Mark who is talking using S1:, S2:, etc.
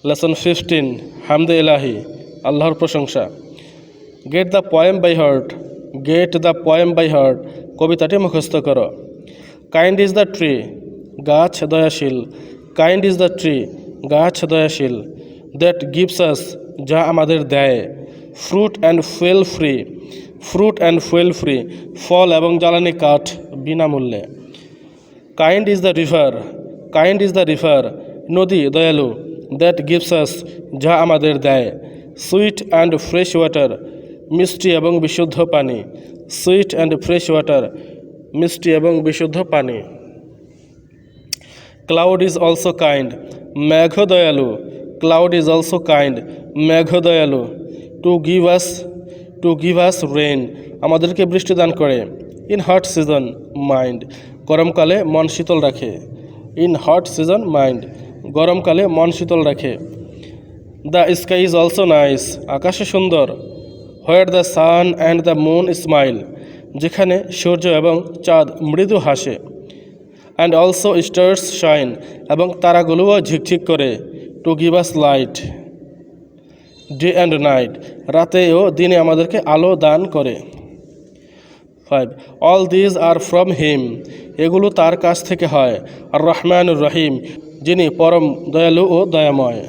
S1: Lesson 15 হামদে ইলাহি আল্লাহর প্রশংসা। Get the poem by heart, get the poem by heart কবিতাটি মুখস্থ করো। কাইন্ড ইজ দ্য ট্রি, গাছ দয়াশীল। কাইন্ড ইজ দ্য ট্রি, গাছ দয়াশীল। দ্যাট গিভস আস, যা আমাদের দেয়। Fruit and fuel free, fruit and fuel free ফল এবং জ্বালানি কাঠ বিনামূল্যে। Kind is the river, kind is the river নদী দয়ালু। দ্যাট গিভস আস, যা আমাদের দেয়। সুইট অ্যান্ড ফ্রেশ ওয়াটার, মিষ্টি এবং বিশুদ্ধ পানি। সুইট অ্যান্ড ফ্রেশ ওয়াটার, মিষ্টি এবং বিশুদ্ধ পানি। ক্লাউড ইজ অলসো কাইন্ড, মেঘ দয়ালু। ক্লাউড ইজ অলসো কাইন্ড, মেঘ দয়ালু। টু গিভ আস রেইন, আমাদেরকে বৃষ্টি দান করে। ইন হট সিজন মাইন্ড, গরমকালে মন শীতল রাখে। ইন হট সিজন মাইন্ড, গরমকালে মন শীতল রাখে। The sky is also nice, আকাশে সুন্দর। Where the sun and the moon smile, যেখানে সূর্য এবং চাঁদ মৃদু হাসে। অ্যান্ড অলসো স্টার্স শাইন, এবং তারাগুলোও ঝিকঝিক করে। To give us light day and night, রাতে ও দিনে আমাদেরকে আলো দান করে। 5 all these are from him, এগুলো তার কাছ থেকে হয়। আর রহমানুর রহিম, যিনি পরম দয়ালু ও দয়াময়।